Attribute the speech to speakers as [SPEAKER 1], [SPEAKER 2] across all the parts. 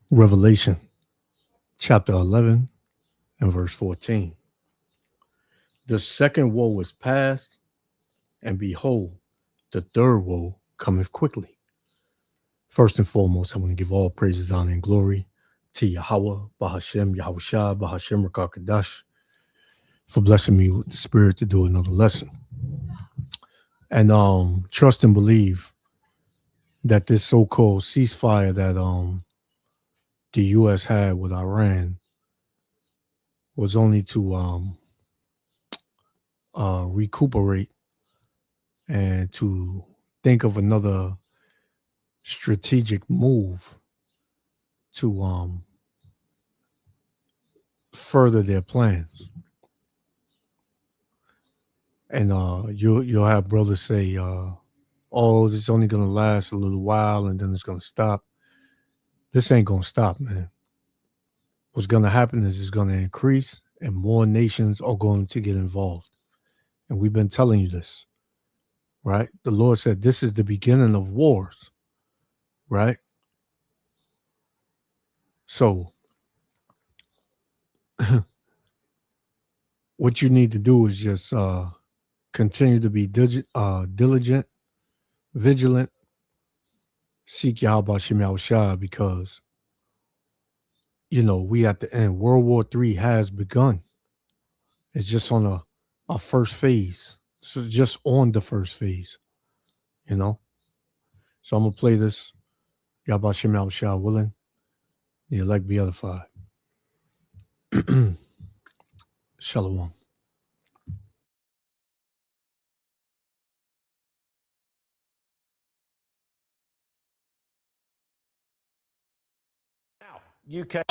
[SPEAKER 1] Revelation chapter 11 and verse 14. The second woe is past, and behold, the third woe cometh quickly. First and foremost, I want to give all praises, honor, and glory to Yahweh, Bahashem, Yahushua, Bahashem, Rakakadash, for blessing me with the spirit to do another lesson. And trust and believe that this so-called ceasefire that the U.S. had with Iran was only to recuperate and to think of another strategic move to further their plans. And you'll have brothers say, oh, this is only going to last a little while and then it's going to stop. This ain't going to stop, man. What's going to happen is it's going to increase and more nations are going to get involved. And we've been telling you this, right? The Lord said this is the beginning of wars, right? So what you need to do is just continue to be diligent, vigilant, seek Yahweh Shem Yahushua, because, you know, we at the end. World War III has begun. It's just on a first phase. So just on the first phase, you know. So I'm going to play this. Yahweh Shem Yahushua willing. The elect be edified. Shalom.
[SPEAKER 2] UK.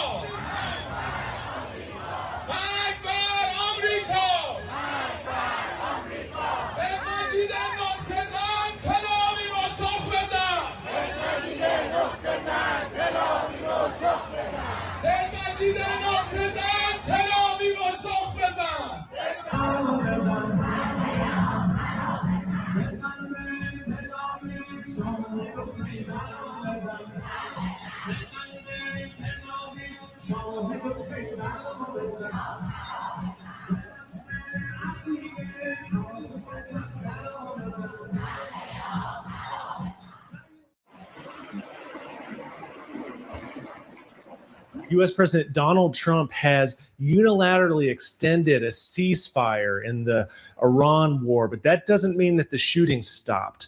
[SPEAKER 2] U.S. President Donald Trump has unilaterally extended a ceasefire in the Iran war, but that doesn't mean that the shooting stopped.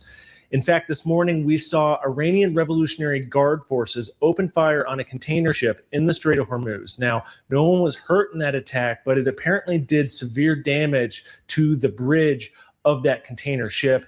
[SPEAKER 2] In fact, this morning we saw Iranian Revolutionary Guard forces open fire on a container ship in the Strait of Hormuz. Now, no one was hurt in that attack, but it apparently did severe damage to the bridge of that container ship.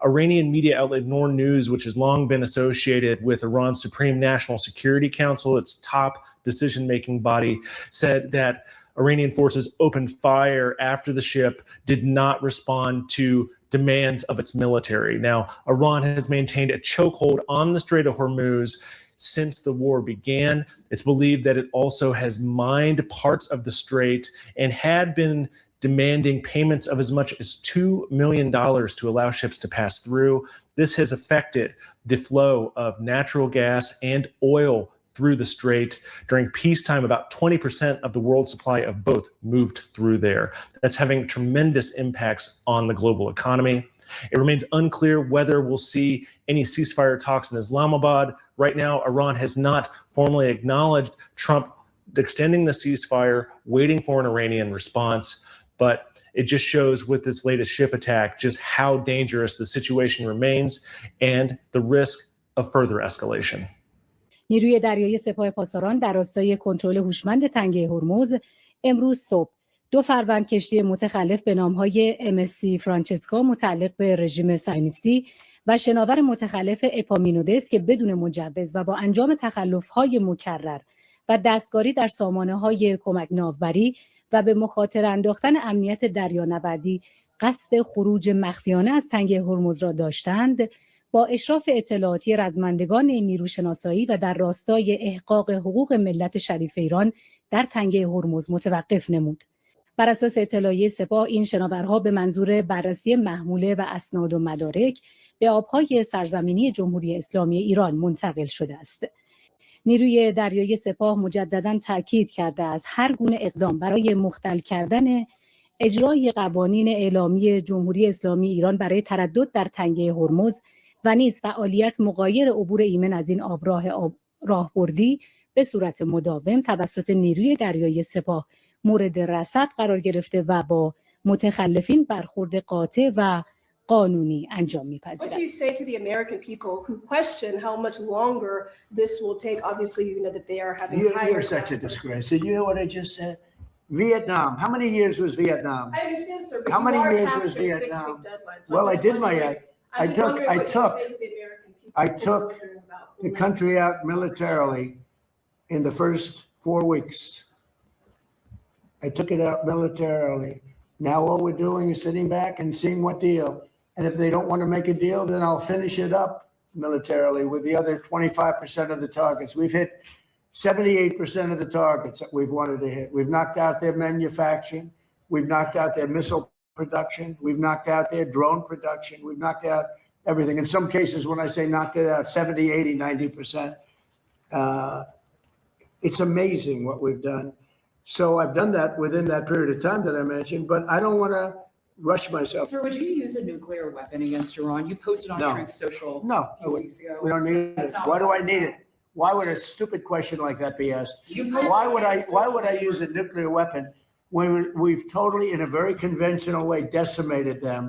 [SPEAKER 2] Iranian media outlet Noor News, which has long been associated with Iran's Supreme National Security Council, its top decision-making body, said that Iranian forces opened fire after the ship did not respond to demands of its military. Now, Iran has maintained a chokehold on the Strait of Hormuz since the war began. It's believed that it also has mined parts of the strait and had been demanding payments of as much as $2 million to allow ships to pass through. This has affected the flow of natural gas and oil through the strait. During peacetime, about 20% of the world's supply of both moved through there. That's having tremendous impacts on the global economy. It remains unclear whether we'll see any ceasefire talks in Islamabad. Right now, Iran has not formally acknowledged Trump extending the ceasefire, waiting for an Iranian response. But it just shows with this latest ship attack just how dangerous the situation remains and the risk of further escalation.
[SPEAKER 3] نیروی دریایی سپاه پاسداران در راستای کنترل هوشمند تنگه هرمز امروز صبح 2 فروند کشتی متخلف به نام‌های MSC فرانچسکا متعلق به رژیم صهیونیستی و شناور متخلف اپامینودس که بدون مجوز و با انجام تخلف‌های مکرر و دستکاری در سامانه‌های کمک ناوبری و به مخاطره انداختن امنیت دریانوردی قصد خروج مخفیانه از تنگه هرمز را داشتند، با اشراف اطلاعاتی رزمندگان نیرو شناسایی و در راستای احقاق حقوق ملت شریف ایران در تنگه هرمز متوقف نمود. بر اساس اطلاعیه سپاه این شناورها به منظور بررسی محموله و اسناد و مدارک به آبهای سرزمینی جمهوری اسلامی ایران منتقل شده است. نیروی دریایی سپاه مجدداً تاکید کرده است هر گونه اقدام برای مختل کردن اجرای قوانین اعلامی جمهوری اسلامی ایران برای تردد در تنگه هرمز و نیز فعالیت مغایر عبور ایمن از این راهبردی به صورت مداوم توسط نیروی دریایی سپاه مورد رصد قرار گرفته و با متخلفین برخورد قاطع و قانونی انجام می‌پذیرد.
[SPEAKER 4] What do you say to the American people who question how much longer this will take? Obviously, you know that they are having higher.
[SPEAKER 5] You're such a disgrace. Did you hear what I just said? Vietnam. How many years was Vietnam?
[SPEAKER 4] I understand, sir. But
[SPEAKER 5] How many years
[SPEAKER 4] past
[SPEAKER 5] was
[SPEAKER 4] your
[SPEAKER 5] Vietnam?
[SPEAKER 4] 6-week deadline, so
[SPEAKER 5] Well,
[SPEAKER 4] I'm
[SPEAKER 5] I
[SPEAKER 4] just
[SPEAKER 5] did my.
[SPEAKER 4] wondering-
[SPEAKER 5] I
[SPEAKER 4] I'm just
[SPEAKER 5] took.
[SPEAKER 4] wondering
[SPEAKER 5] I
[SPEAKER 4] what you
[SPEAKER 5] took.
[SPEAKER 4] say to the American people
[SPEAKER 5] I
[SPEAKER 4] who are
[SPEAKER 5] took
[SPEAKER 4] wondering about
[SPEAKER 5] the country out militarily in the first 4 weeks. I took it out militarily. Now all we're doing is sitting back and seeing what deal. And if they don't want to make a deal, then I'll finish it up militarily with the other 25% of the targets. We've hit 78% of the targets that we've wanted to hit. We've knocked out their manufacturing. We've knocked out their missile production. We've knocked out their drone production. We've knocked out everything. In some cases, when I say knocked it out, 70, 80, 90%. It's amazing what we've done. So I've done that within that period of time that I mentioned, but I don't want to rush myself.
[SPEAKER 6] Sir, would you use a nuclear weapon against Iran? You posted on
[SPEAKER 5] No.
[SPEAKER 6] Truth Social
[SPEAKER 5] No,
[SPEAKER 6] a few weeks ago.
[SPEAKER 5] we don't need
[SPEAKER 6] That's
[SPEAKER 5] it.
[SPEAKER 6] not
[SPEAKER 5] Why do
[SPEAKER 6] what
[SPEAKER 5] I need it? Why would a stupid question like that be asked?
[SPEAKER 6] You posted
[SPEAKER 5] Why would I use a nuclear weapon when we've totally, in a very conventional way, decimated them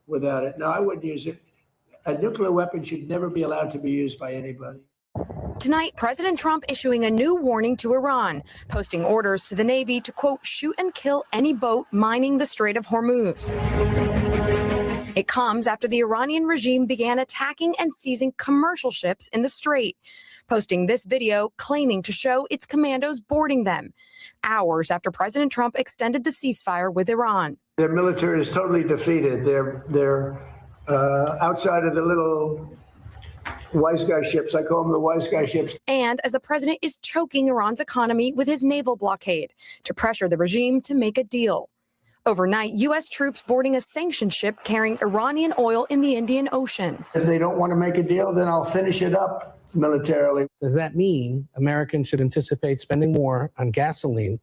[SPEAKER 5] without it? No, I wouldn't use it. A nuclear weapon should never be allowed to be used by anybody.
[SPEAKER 7] Tonight, President Trump issuing a new warning to Iran, posting orders to the Navy to, quote, shoot and kill any boat mining the Strait of Hormuz. It comes after the Iranian regime began attacking and seizing commercial ships in the strait, posting this video claiming to show its commandos boarding them, hours after President Trump extended the ceasefire with Iran.
[SPEAKER 5] Their military is totally defeated. They're outside of the little wise guy ships. I call them the wise guy ships.
[SPEAKER 7] And as the president is choking Iran's economy with his naval blockade to pressure the regime to make a deal. Overnight, U.S. troops boarding a sanctioned ship carrying Iranian oil in the Indian Ocean.
[SPEAKER 5] If they don't want to make a deal, then I'll finish it up militarily.
[SPEAKER 8] Does that mean Americans should anticipate spending more on gasoline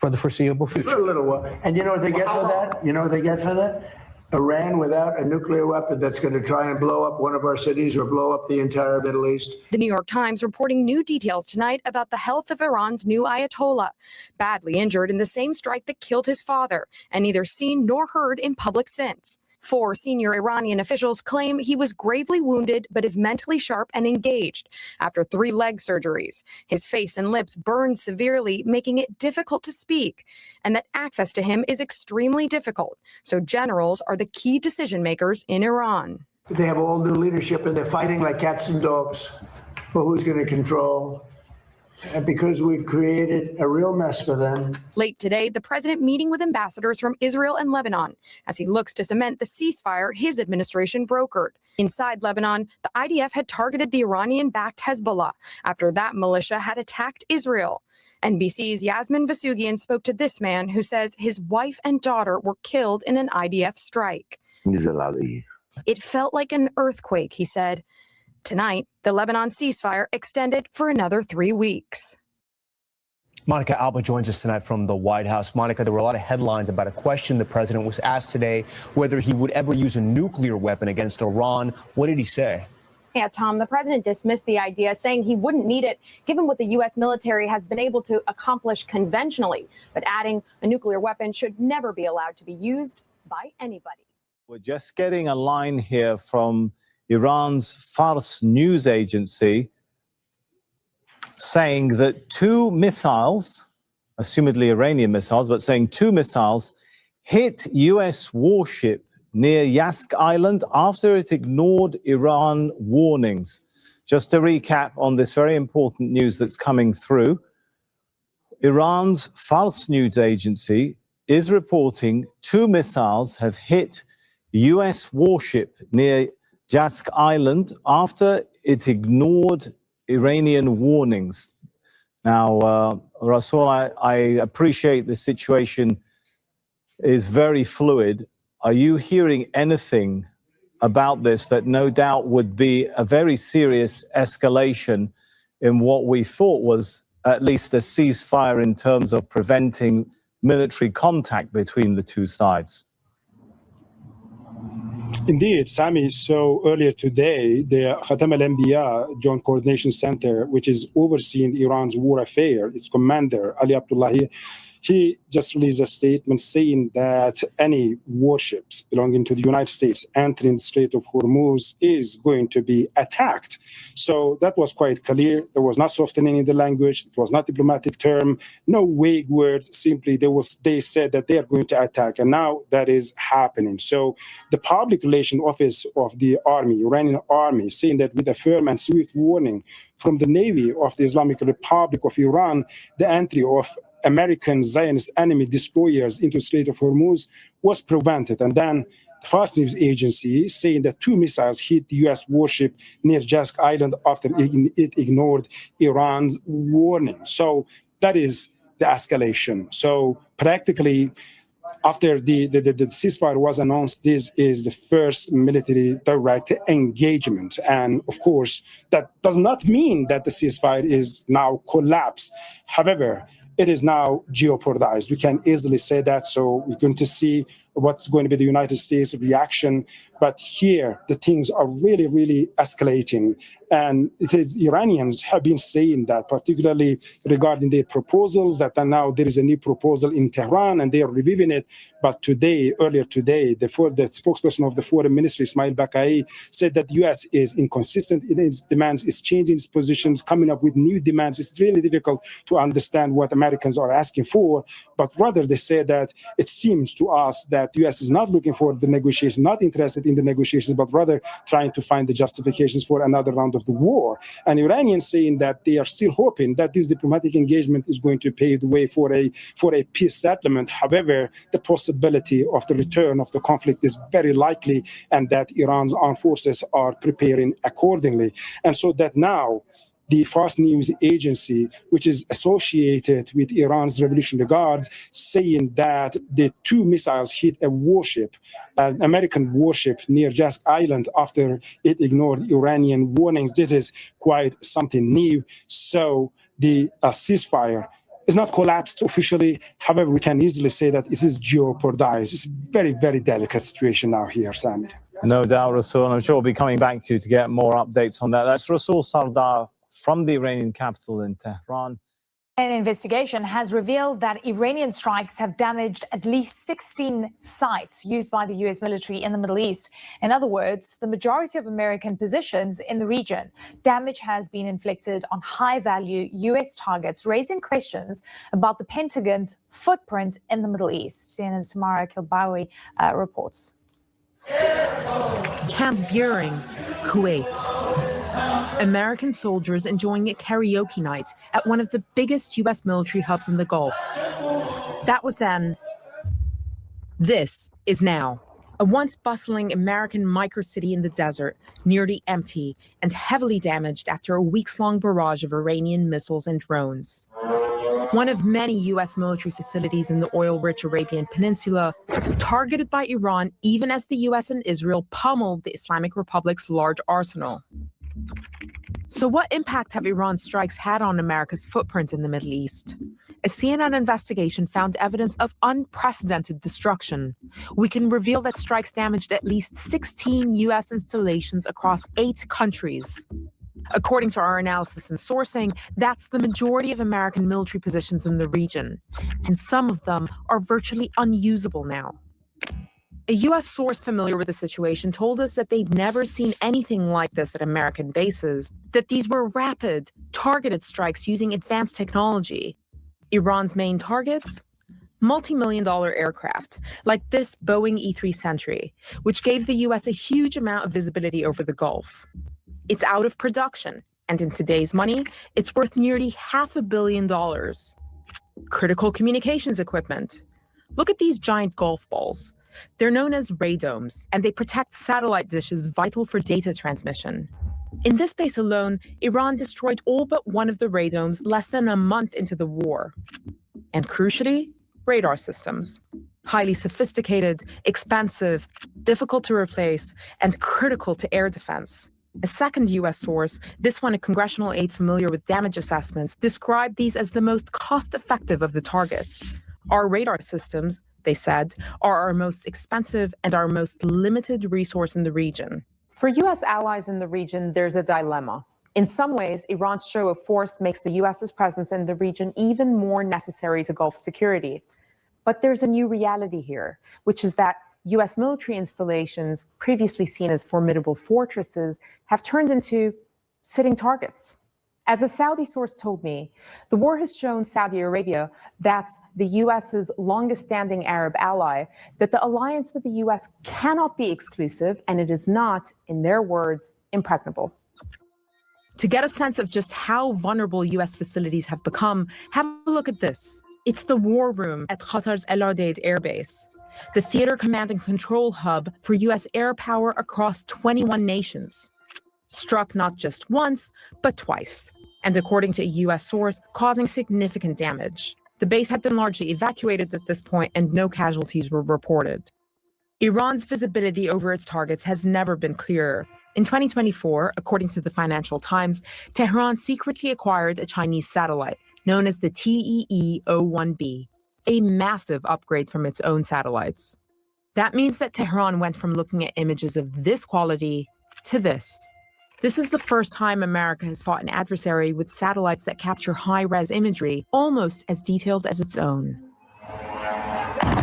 [SPEAKER 8] for the foreseeable
[SPEAKER 5] For
[SPEAKER 8] future?
[SPEAKER 5] a little while. And you know what they get for that? You know what they get for that? Iran without a nuclear weapon that's going to try and blow up one of our cities or blow up the entire Middle East.
[SPEAKER 7] The New York Times reporting new details tonight about the health of Iran's new Ayatollah, badly injured in the same strike that killed his father and neither seen nor heard in public since. 4 senior Iranian officials claim he was gravely wounded but is mentally sharp and engaged after 3 leg surgeries. His face and lips burned severely, making it difficult to speak, and that access to him is extremely difficult. So generals are the key decision makers in Iran.
[SPEAKER 5] They have all new leadership and they're fighting like cats and dogs for who's going to control. And because we've created a real mess for them.
[SPEAKER 7] Late today, the president meeting with ambassadors from Israel and Lebanon as he looks to cement the ceasefire his administration brokered. Inside Lebanon, the IDF had targeted the Iranian-backed Hezbollah after that militia had attacked Israel. NBC's Yasmin Vasugian spoke to this man who says his wife and daughter were killed in an IDF strike. It felt like an earthquake, he said. Tonight, the Lebanon ceasefire extended for another 3 weeks.
[SPEAKER 9] Monica Alba joins us tonight from the White House. Monica, there were a lot of headlines about a question the president was asked today whether he would ever use a nuclear weapon against Iran. What did he say?
[SPEAKER 10] Yeah, Tom, the president dismissed the idea, saying he wouldn't need it given what the U.S. military has been able to accomplish conventionally, but adding a nuclear weapon should never be allowed to be used by anybody.
[SPEAKER 11] We're just getting a line here from Iran's Fars news agency saying that 2 missiles, assumedly Iranian missiles, but saying 2 missiles hit U.S. warship near Yask Island after it ignored Iran warnings. Just to recap on this very important news that's coming through, Iran's Fars news agency is reporting 2 missiles have hit U.S. warship near Yask Island after it ignored Iranian warnings. Now, Rasul, I appreciate the situation is very fluid. Are you hearing anything about this that no doubt would be a very serious escalation in what we thought was at least a ceasefire in terms of preventing military contact between the two sides.
[SPEAKER 12] Indeed, Sami. So earlier today, the Khatam al-Anbiya Joint Coordination Center, which is overseeing Iran's war affair, its commander, Ali Abdullahi, he just released a statement saying that any warships belonging to the United States entering the Strait of Hormuz is going to be attacked. So that was quite clear. There was not softening in the language. It was not a diplomatic term, no vague words. Simply, they said that they are going to attack. And now that is happening. So the public relations office of the army, Iranian army, saying that with a firm and swift warning from the Navy of the Islamic Republic of Iran, the entry of American Zionist enemy destroyers into the Strait of Hormuz was prevented. And then the Fast News Agency saying that 2 missiles hit the U.S. warship near Jask Island after it ignored Iran's warning. So that is the escalation. So practically, after the ceasefire was announced, this is the first military direct engagement. And of course, that does not mean that the ceasefire is now collapsed. However, it is now jeopardized. We can easily say that. So we're going to see what's going to be the United States reaction. But here, the things are really, really escalating. And it is Iranians have been saying that, particularly regarding their proposals, that now there is a new proposal in Tehran and they are reviewing it. But today, earlier today, the spokesperson of the Foreign Ministry, Ismail Bakai, said that the U.S. is inconsistent in its demands, is changing its positions, coming up with new demands. It's really difficult to understand what Americans are asking for. But rather, they say that it seems to us that the U.S. is not looking for the negotiation, not interested in the negotiations, but rather trying to find the justifications for another round of the war. And Iranians saying that they are still hoping that this diplomatic engagement is going to pave the way for a peace settlement. However, the possibility of the return of the conflict is very likely, and that Iran's armed forces are preparing accordingly. And so that now the Fast News Agency, which is associated with Iran's Revolutionary Guards, saying that the 2 missiles hit a warship, an American warship near Jask Island after it ignored Iranian warnings. This is quite something new. So the ceasefire is not collapsed officially. However, we can easily say that it is jeopardized. It's a very, very delicate situation now here, Sami.
[SPEAKER 11] No doubt, Rasul. I'm sure we'll be coming back to you to get more updates on that. That's Rasul Sardar from the Iranian capital in Tehran.
[SPEAKER 13] An investigation has revealed that Iranian strikes have damaged at least 16 sites used by the U.S. military in the Middle East. In other words, the majority of American positions in the region. Damage has been inflicted on high-value U.S. targets, raising questions about the Pentagon's footprint in the Middle East. CNN's Samara Kilbawi reports.
[SPEAKER 14] Camp Buehring, Kuwait. American soldiers enjoying a karaoke night at one of the biggest U.S. military hubs in the Gulf. That was then. This is now. A once bustling American microcity in the desert, nearly empty and heavily damaged after a weeks-long barrage of Iranian missiles and drones. One of many U.S. military facilities in the oil-rich Arabian Peninsula, targeted by Iran even as the U.S. and Israel pummeled the Islamic Republic's large arsenal. So what impact have Iran's strikes had on America's footprint in the Middle East? A CNN investigation found evidence of unprecedented destruction. We can reveal that strikes damaged at least 16 U.S. installations across 8 countries. According to our analysis and sourcing, that's the majority of American military positions in the region, and some of them are virtually unusable now. A U.S. source familiar with the situation told us that they'd never seen anything like this at American bases, that these were rapid, targeted strikes using advanced technology. Iran's main targets? Multi-million-dollar aircraft, like this Boeing E-3 Sentry, which gave the U.S. a huge amount of visibility over the Gulf. It's out of production, and in today's money, it's worth nearly $500 million. Critical communications equipment. Look at these giant golf balls. They're known as radomes, and they protect satellite dishes vital for data transmission. In this base alone, Iran destroyed all but one of the radomes less than a month into the war. And crucially, radar systems. Highly sophisticated, expensive, difficult to replace, and critical to air defense. A second U.S. source, this one a congressional aide familiar with damage assessments, described these as the most cost-effective of the targets. Our radar systems, they said, are our most expensive and our most limited resource in the region.
[SPEAKER 15] For U.S. allies in the region, there's a dilemma. In some ways, Iran's show of force makes the U.S.'s presence in the region even more necessary to Gulf security. But there's a new reality here, which is that U.S. military installations, previously seen as formidable fortresses, have turned into sitting targets. As a Saudi source told me, the war has shown Saudi Arabia, that's the U.S.'s longest-standing Arab ally, that the alliance with the U.S. cannot be exclusive, and it is not, in their words, impregnable.
[SPEAKER 14] To get a sense of just how vulnerable U.S. facilities have become, have a look at this. It's the war room at Qatar's El Udeid Air Base, the theater command and control hub for U.S. air power across 21 nations. Struck not just once, but twice, and according to a U.S. source, causing significant damage. The base had been largely evacuated at this point, and no casualties were reported. Iran's visibility over its targets has never been clearer. In 2024, according to the Financial Times, Tehran secretly acquired a Chinese satellite known as the TEE-01B, a massive upgrade from its own satellites. That means that Tehran went from looking at images of this quality to this. This is the first time America has fought an adversary with satellites that capture high-res imagery almost as detailed as its own.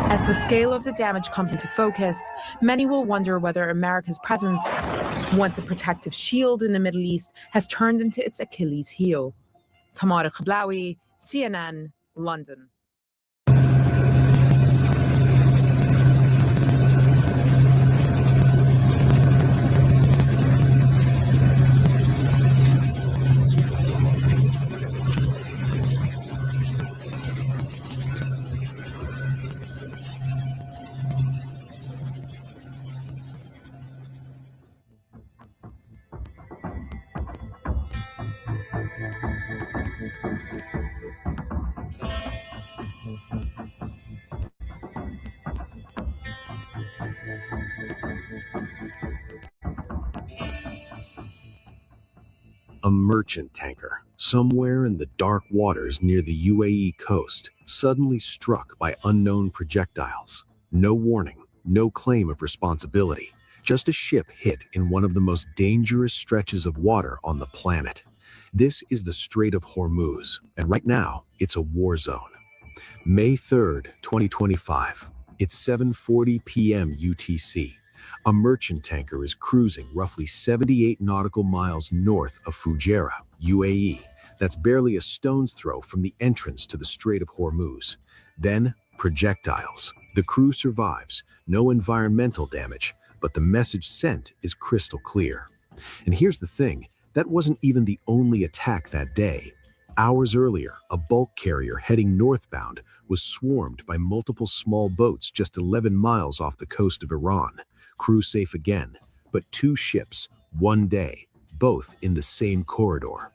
[SPEAKER 14] As the scale of the damage comes into focus, many will wonder whether America's presence, once a protective shield in the Middle East, has turned into its Achilles heel. Tamara Khablawi, CNN, London.
[SPEAKER 16] A merchant tanker, somewhere in the dark waters near the UAE coast, suddenly struck by unknown projectiles. No warning, no claim of responsibility, just a ship hit in one of the most dangerous stretches of water on the planet. This is the Strait of Hormuz, and right now, it's a war zone. May 3rd, 2025. It's 7:40 p.m. UTC. A merchant tanker is cruising roughly 78 nautical miles north of Fujairah, UAE. That's barely a stone's throw from the entrance to the Strait of Hormuz. Then, projectiles. The crew survives, no environmental damage, but the message sent is crystal clear. And here's the thing, that wasn't even the only attack that day. Hours earlier, a bulk carrier heading northbound was swarmed by multiple small boats just 11 miles off the coast of Iran. Crew safe again, but two ships, one day, both in the same corridor.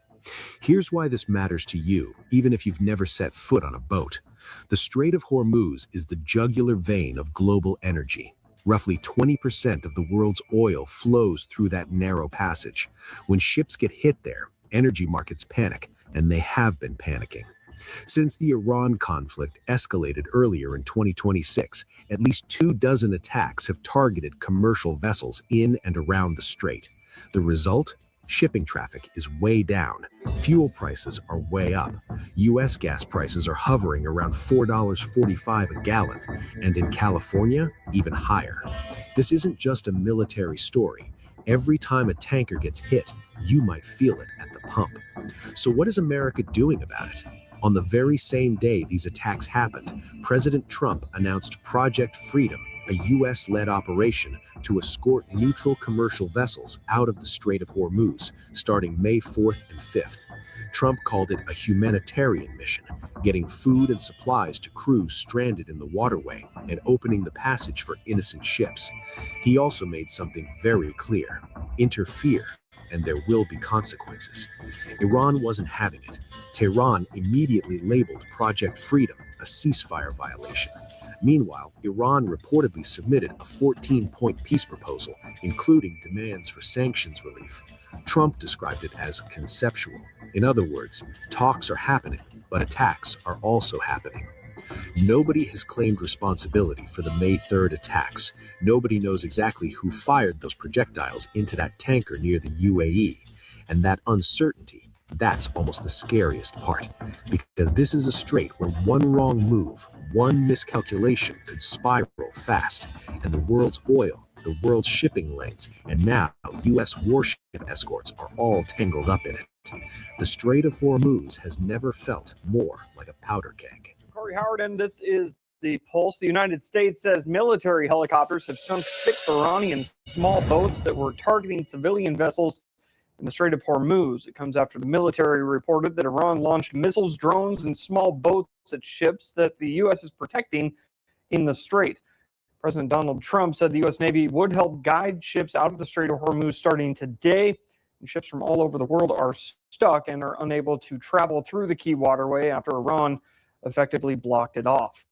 [SPEAKER 16] Here's why this matters to you, even if you've never set foot on a boat. The Strait of Hormuz is the jugular vein of global energy. Roughly 20% of the world's oil flows through that narrow passage. When ships get hit there, energy markets panic, and they have been panicking. Since the Iran conflict escalated earlier in 2026, at least 24 attacks have targeted commercial vessels in and around the strait. The result? Shipping traffic is way down. Fuel prices are way up. U.S. gas prices are hovering around $4.45 a gallon, and in California, even higher. This isn't just a military story. Every time a tanker gets hit, you might feel it at the pump. So what is America doing about it? On the very same day these attacks happened, President Trump announced Project Freedom, a U.S.-led operation to escort neutral commercial vessels out of the Strait of Hormuz, starting May 4th and 5th. Trump called it a humanitarian mission, getting food and supplies to crews stranded in the waterway and opening the passage for innocent ships. He also made something very clear: interfere, and there will be consequences. Iran wasn't having it. Tehran immediately labeled Project Freedom a ceasefire violation. Meanwhile, Iran reportedly submitted a 14-point peace proposal, including demands for sanctions relief. Trump described it as conceptual. In other words, talks are happening, but attacks are also happening. Nobody has claimed responsibility for the May 3rd attacks. Nobody knows exactly who fired those projectiles into that tanker near the UAE. And that uncertainty, that's almost the scariest part. Because this is a strait where one wrong move, one miscalculation could spiral fast. And the world's oil, the world's shipping lanes, and now U.S. warship escorts are all tangled up in it. The Strait of Hormuz has never felt more like a powder keg.
[SPEAKER 17] Corey Howard, and this is the Pulse. The United States says military helicopters have sunk 6 Iranian small boats that were targeting civilian vessels in the Strait of Hormuz. It comes after the military reported that Iran launched missiles, drones, and small boats at ships that the U.S. is protecting in the strait. President Donald Trump said the U.S. Navy would help guide ships out of the Strait of Hormuz starting today. And ships from all over the world are stuck and are unable to travel through the key waterway after Iran effectively blocked it off.